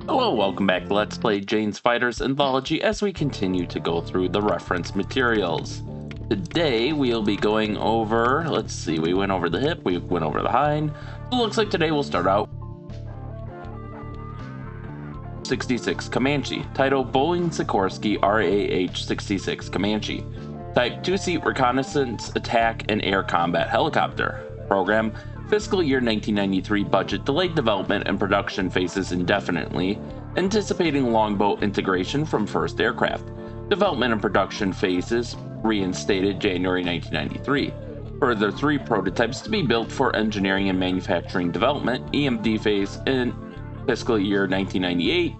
Hello, welcome back to Let's Play Jane's Fighters Anthology as we continue to go through the reference materials. Today we'll be going over, we went over the hip, we went over the hind. So it looks like today we'll start out 66 Comanche. Title Boeing Sikorsky RAH-66 Comanche. Type 2-seat reconnaissance, attack, and air combat helicopter. Program Fiscal year 1993 budget delayed development and production phases indefinitely, anticipating longboat integration from first aircraft. Development and production phases reinstated January 1993. Further 3 prototypes to be built for engineering and manufacturing development, EMD phase in fiscal year 1998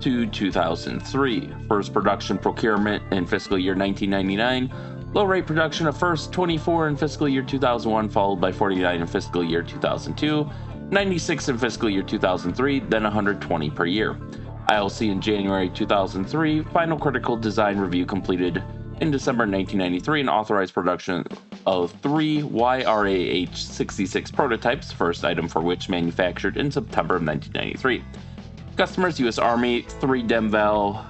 to 2003. First production procurement in fiscal year 1999. Low-rate production of first 24 in fiscal year 2001, followed by 49 in fiscal year 2002, 96 in fiscal year 2003, then 120 per year. ILC in January 2003, final critical design review completed in December 1993, and authorized production of 3 YRAH-66 prototypes, first item for which manufactured in September of 1993. Customers: U.S. Army, 3 Demval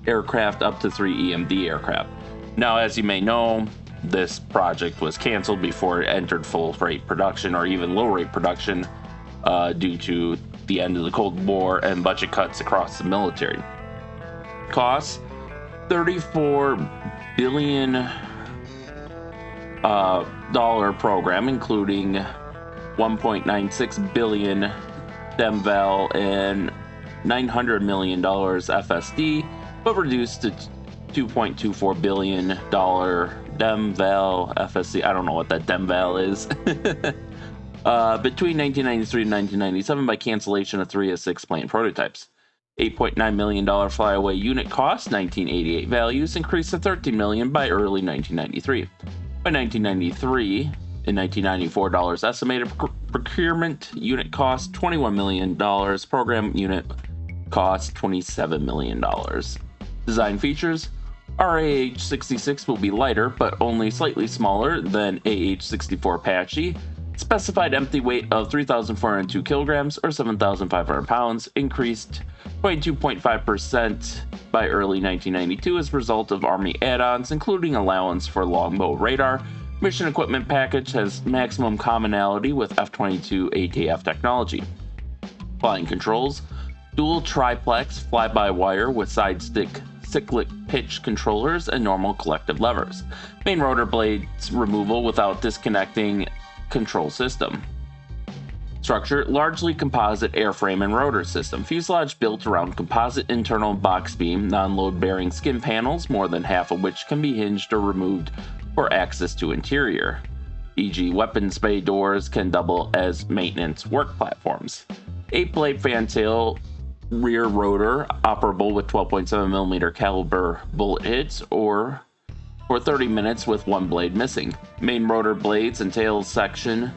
aircraft up to 3 EMD aircraft. Now, as you may know, this project was canceled before it entered full-rate production or even low-rate production due to the end of the Cold War and budget cuts across the military. Costs: $34 billion dollar program, including $1.96 billion Demval and $900 million FSD, but reduced to $2.24 billion Demval FSC. I don't know what that Demval is. Between 1993 and 1997 by cancellation of 3 of 6 planned prototypes. $8.9 million flyaway unit cost, 1988 values, increased to $13 million by early 1993. By 1993, in 1994 dollars estimated procurement unit cost $21 million, program unit cost $27 million. Design features: RAH-66 will be lighter, but only slightly smaller than AH-64 Apache. Specified empty weight of 3,402 kilograms or 7,500 pounds, increased 22.5% by early 1992 as a result of Army add-ons, including allowance for longbow radar. Mission equipment package has maximum commonality with F-22 ATF technology. Flying controls: dual triplex fly-by-wire with side stick cyclic pitch controllers and normal collective levers. Main rotor blades removal without disconnecting control system. Structure: largely composite airframe and rotor system. Fuselage built around composite internal box beam, non-load bearing skin panels, more than half of which can be hinged or removed for access to interior. E.g., weapons bay doors can double as maintenance work platforms. 8-blade fantail rear rotor, operable with 12.7mm caliber bullet hits or for 30 minutes with 1 blade missing. Main rotor blades and tail section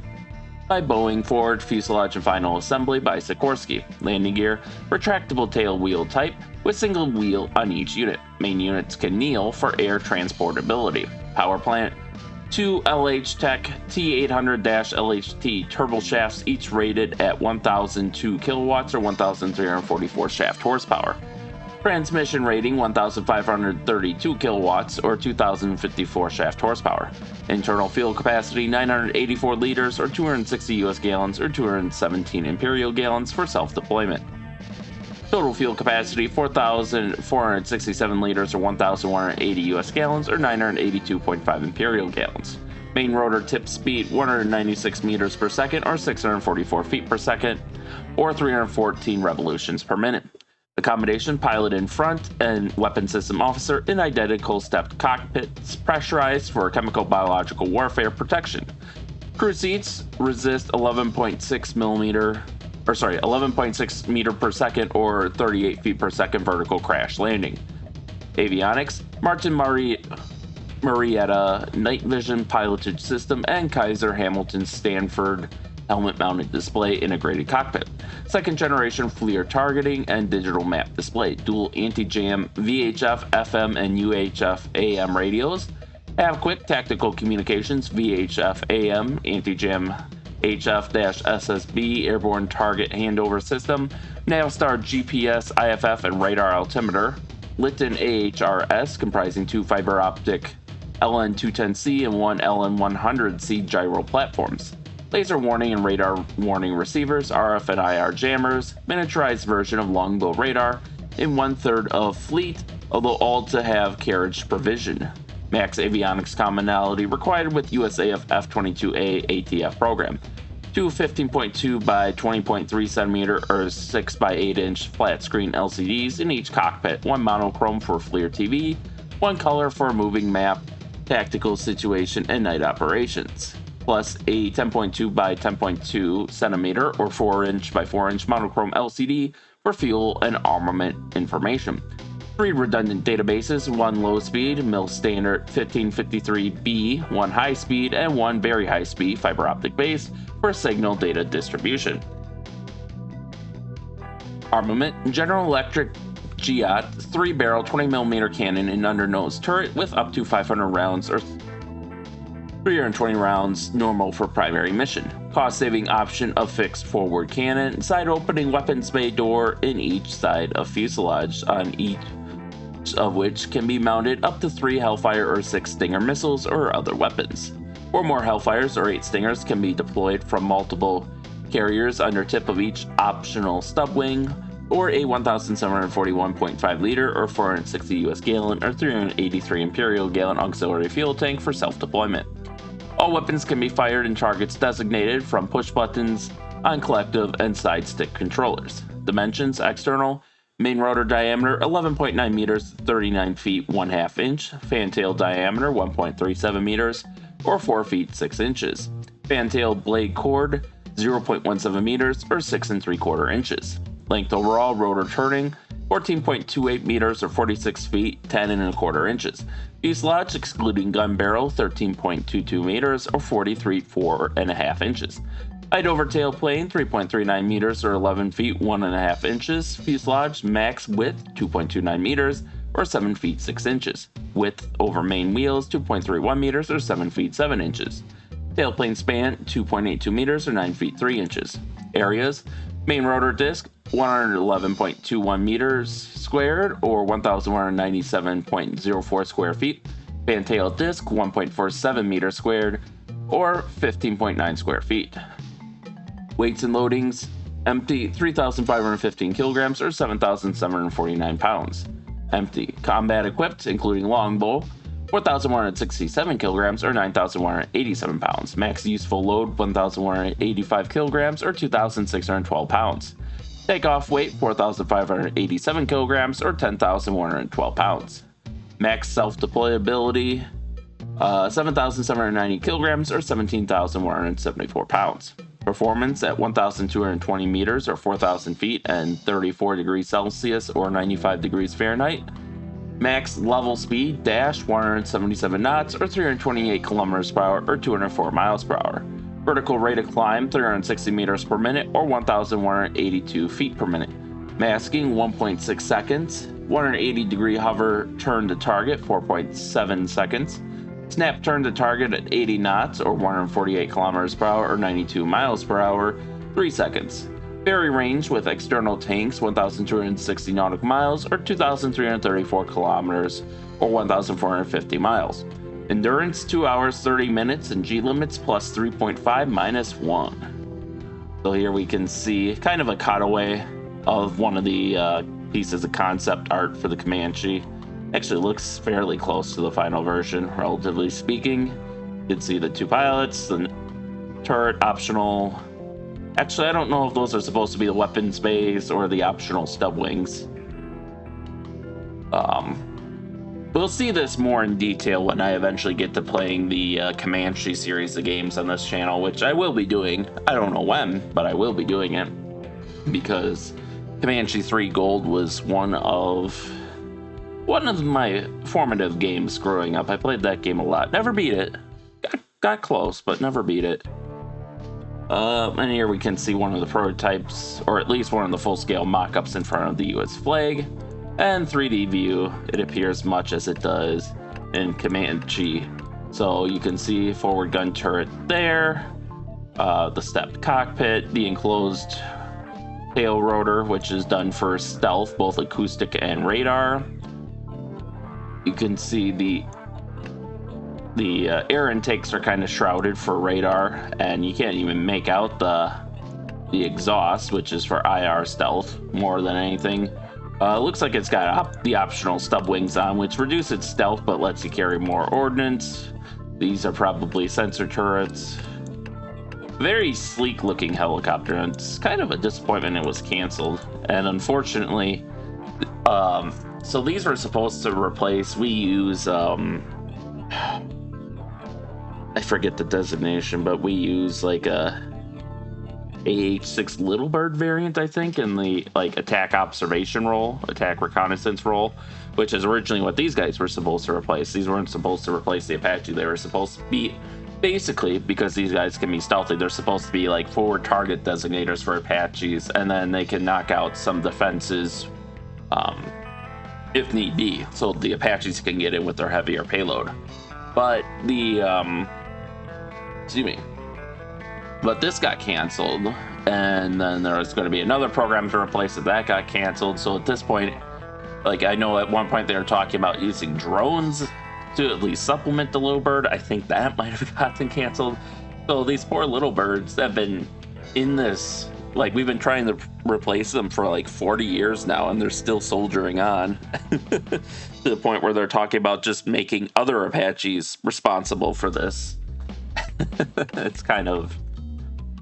by Boeing, forward fuselage and final assembly by Sikorsky. Landing gear: retractable tail wheel type with single wheel on each unit. Main units can kneel for air transportability. Power plant: 2 LH Tech T800-LHT turboshafts, each rated at 1,002 kilowatts or 1,344 shaft horsepower. Transmission rating: 1,532 kilowatts or 2,054 shaft horsepower. Internal fuel capacity: 984 liters or 260 US gallons or 217 imperial gallons for self-deployment. Total fuel capacity: 4,467 liters or 1,180 US gallons or 982.5 imperial gallons. Main rotor tip speed: 196 meters per second or 644 feet per second or 314 revolutions per minute. Accommodation: pilot in front and weapon system officer in identical stepped cockpits, pressurized for chemical biological warfare protection. Crew seats resist 11.6 meter per second or 38 feet per second vertical crash landing. Avionics: Martin Marietta night vision pilotage system and Kaiser Hamilton Stanford helmet-mounted display integrated cockpit. Second generation FLIR targeting and digital map display. Dual anti-jam VHF, FM, and UHF AM radios. Have quick tactical communications VHF AM anti-jam HF-SSB Airborne Target Handover System, Navistar GPS, IFF, and Radar Altimeter, Litton AHRS comprising 2 fiber optic LN210C and 1 LN100C gyro platforms, laser warning and radar warning receivers, RF and IR jammers, miniaturized version of longbow radar, in 1/3 of fleet, although all to have carriage provision. Max avionics commonality required with USAF F-22A ATF program. 2 15.2 by 20.3 cm or 6 by 8 inch flat screen LCDs in each cockpit, 1 monochrome for FLIR TV, 1 color for moving map, tactical situation, and night operations, plus a 10.2 by 10.2 cm or 4 inch by 4 inch monochrome LCD for fuel and armament information. 3 redundant databases, 1 low speed, MIL standard 1553B, 1 high speed, and 1 very high speed fiber optic base for signal data distribution. Armament: General Electric GIOT 3-barrel 20mm cannon and undernose turret with up to 500 rounds or 320 rounds normal for primary mission. Cost-saving option of fixed forward cannon, side opening weapons bay door in each side of fuselage, on each of which can be mounted up to 3 Hellfire or 6 Stinger missiles or other weapons. 4 more Hellfires or 8 Stingers can be deployed from multiple carriers under tip of each optional stub wing, or a 1,741.5 liter or 460 US gallon or 383 Imperial gallon auxiliary fuel tank for self-deployment. All weapons can be fired in targets designated from push buttons on collective and side stick controllers. Dimensions: external, main rotor diameter 11.9 meters, 39 feet 1/2 inch, fantail diameter 1.37 meters or 4 feet 6 inches, fantail blade chord 0.17 meters or 6 3/4 inches. Length overall rotor turning 14.28 meters or 46 feet 10 1/4 inches. Fuselage excluding gun barrel 13.22 meters or 43 4.5 inches. Height over tailplane 3.39 meters or 11 feet 1.5 inches. Fuselage max width 2.29 meters or 7 feet 6 inches. Width over main wheels 2.31 meters or 7 feet 7 inches. Tailplane span 2.82 meters or 9 feet 3 inches. Areas: main rotor disc 111.21 meters squared or 1,197.04 square feet. Fantail disc 1.47 meters squared or 15.9 square feet. Weights and loadings: empty 3,515 kilograms or 7,749 pounds. Empty. Combat equipped, including longbow, 4,167 kilograms or 9,187 pounds. Max useful load 1,185 kilograms or 2,612 pounds. Takeoff weight 4,587 kilograms or 10,112 pounds. Max self-deployability 7,790 kilograms or 17,174 pounds. Performance at 1,220 meters or 4,000 feet and 34 degrees Celsius or 95 degrees Fahrenheit. Max level speed dash 177 knots or 328 kilometers per hour or 204 miles per hour. Vertical rate of climb 360 meters per minute or 1,182 feet per minute. Masking 1.6 seconds. 180 degree hover turn to target 4.7 seconds. Snap turn to target at 80 knots or 148 kilometers per hour or 92 miles per hour 3 seconds. Ferry range with external tanks 1,260 nautical miles or 2,334 kilometers or 1,450 miles. Endurance 2 hours 30 minutes and G limits plus 3.5 minus 1. So here we can see kind of a cutaway of one of the pieces of concept art for the Comanche. Actually looks fairly close to the final version, relatively speaking. You can see the 2 pilots, the turret optional. Actually, I don't know if those are supposed to be the weapons bays or the optional stub wings. We'll see this more in detail when I eventually get to playing the Comanche series of games on this channel, which I will be doing. I don't know when, but I will be doing it. Because Comanche 3 Gold was one of my formative games growing up. I played that game a lot. Never beat it. Got close, but never beat it. And here we can see one of the prototypes, or at least one of the full-scale mock-ups in front of the US flag. And 3D view, it appears much as it does in Comanche. So you can see forward gun turret there. the stepped cockpit, the enclosed tail rotor, which is done for stealth, both acoustic and radar. You can see the air intakes are kind of shrouded for radar, and you can't even make out the exhaust, which is for IR stealth more than anything. Looks like it's got the optional stub wings on, which reduce its stealth but lets you carry more ordnance. These are probably sensor turrets. Very sleek looking helicopter, and it's kind of a disappointment it was canceled. And unfortunately, so these were supposed to replace, we use, I forget the designation, but we use like a RAH-66 Little Bird variant, I think, in the like attack observation role, attack reconnaissance role, which is originally what these guys were supposed to replace. These weren't supposed to replace the Apache. They were supposed to be, basically, because these guys can be stealthy, they're supposed to be like forward target designators for Apaches, and then they can knock out some defenses if need be, so the Apaches can get in with their heavier payload. But but this got canceled, and then there was going to be another program to replace it that got canceled. So at this point, like, I know at one point they were talking about using drones to at least supplement the Little Bird. I think that might have gotten canceled. So these poor Little Birds have been in this, like, we've been trying to replace them for like 40 years now, and they're still soldiering on to the point where they're talking about just making other Apaches responsible for this. It's kind of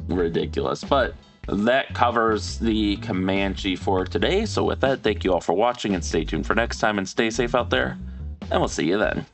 ridiculous, but that covers the Comanche for today. So with that, thank you all for watching, and stay tuned for next time, and stay safe out there, and we'll see you then.